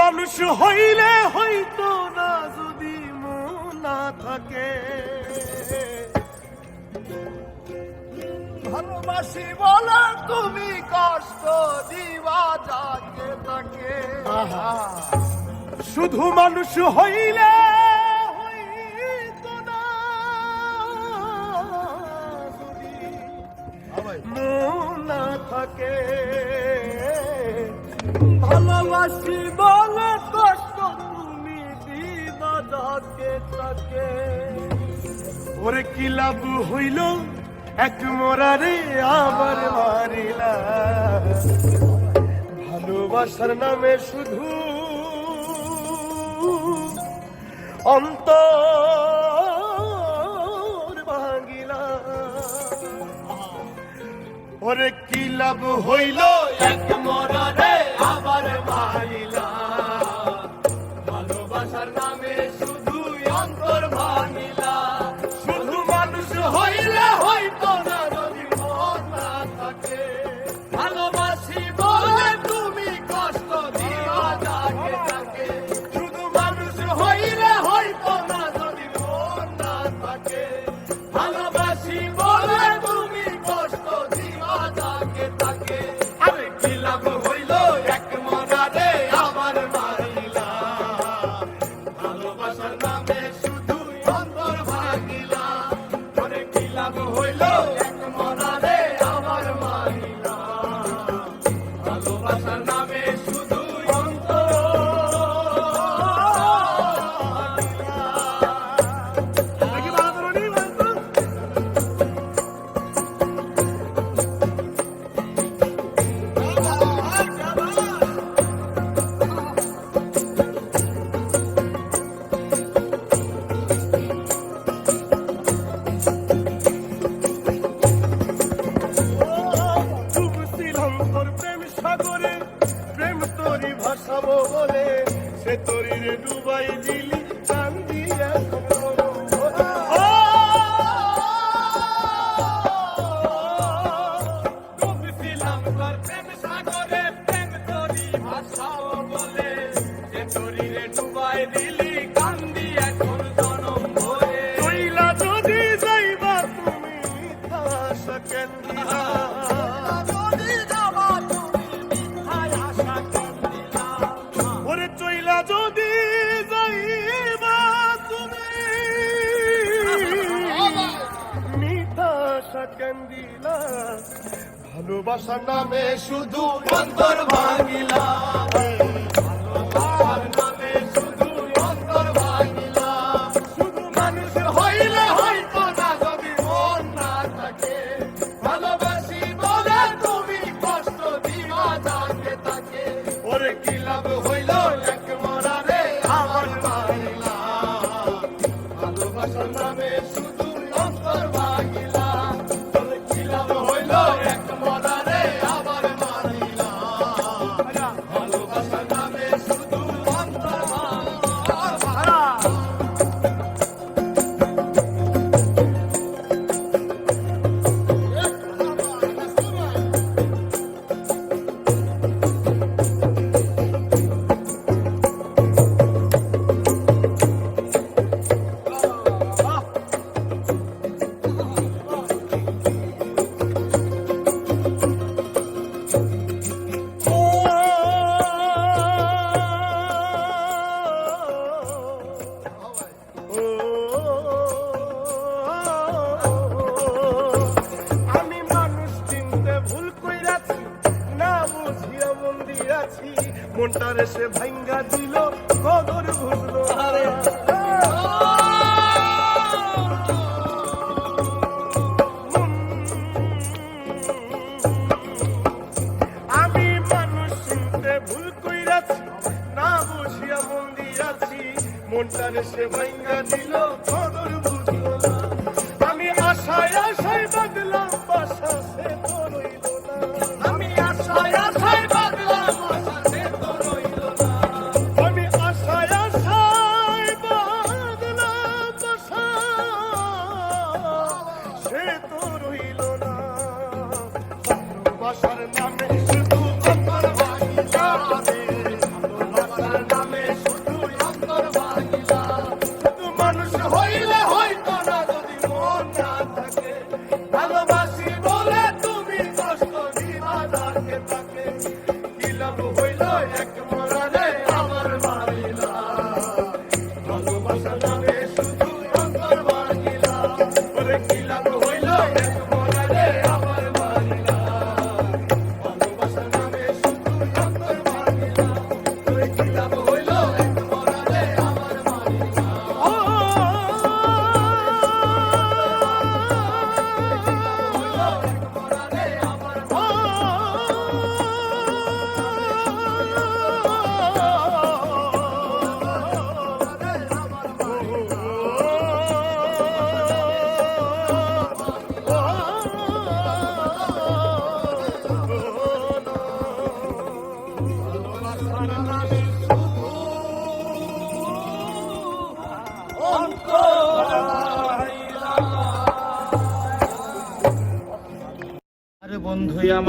মানুষ হইলে হইতো না যদি মন না থাকে, ভালোবাসি বলে তুমি কষ্ট দিবা যাকে তাকে। শুধু মানুষ হইলে হইতো না যদি মন না থাকে, ভালোবাসি বলে কষ্ট তুমি দিবা যাকে তাকে। ওরে কি লাভ হইল এক মরারে আবার মারিলা, ভালোবাসার নামে শুধু অন্তর ভাঙিলা। ওরে কি লাভ হইল এক মরারে আবার মারিলা, ভালোবাসার নামে শুধু অন্তর ভাঙিলা। শুধু মানুষ হইলে হইতো না যদি মন না থাকে, ভালোবাসি বলে তুমি কষ্ট দিবা যাকে তাকে। শুধু মানুষ হইলে হইতো না যদি মন না থাকে, ভালোবাসি বলে তুমি কষ্ট দিবা যাকে তাকে। আরে কি লাভ হইল এক মরারে আবার মারিলা, ভালোবাসার নামে শুধু অন্তর ভাঙিলা। ওরে কি লাভ হইল এক মরারে আবার মারিলা, ভালোবাসার নামে শুধু অন্তর ভাসাবো বলে সে তরিরে ডুবাই দিলি কান্দি। ডুবছিলাম তোর প্রেম সাগরে, প্রেম তরি ভাসাবো বলে সে তরিরে ডুবাই দিলি কান্দি এখন জনম ভরে। কইলা যদি যাইবা তুমি মিথ্যা আশা কেন দিলা, যদি যাইবা তুমি মিঠা আশা কেন দিলা, ভালোবাসার নামে শুধু অন্তর ভাঙিলা, ভালোবাসার নামে শুধু অন্তর ভাঙিলা। শুধু মানুষ হইলে হইতো না যদি মন না থাকে, ভালোবাসি বলে তুমি কষ্ট দিবা যাকে তাকে। ওরে কি লাভ হইল এক মরারে আবার মারিলা, ভালোবাসার নামে শুধু অন্তর ভাঙিলা। ওরে কি লাভ হইল এক মরারে আবার মারিলা, ভালোবাসার নামে শুধু অন্তর ভাঙিলা। আমি মানুষ চিনতে ভুল কইরাছি, না বুঝিয়া মন দিয়াছি, মনটারে সে ভাঙ্গা দিল কদর বুঝলো। আমি মানুষ চিনতে ভুল কইরাছি, না বুঝিয়া মন দিয়াছি, মনটারে সে ভাঙ্গা দিল কদর বুঝলো না। আমি আশায় আশায় বাদলাম বাসা, সে তো রইল না। আমি আশায় আশায় বাদলাম বাসা, সে তো রইল না। আমি আশায় আশায় বাদলাম বাসা, সে তো রইল না। ভালোবাসার নামে শুধু অন্তর ভাঙিলা, ভালোবাসার নামে আরে বন্ধু আমার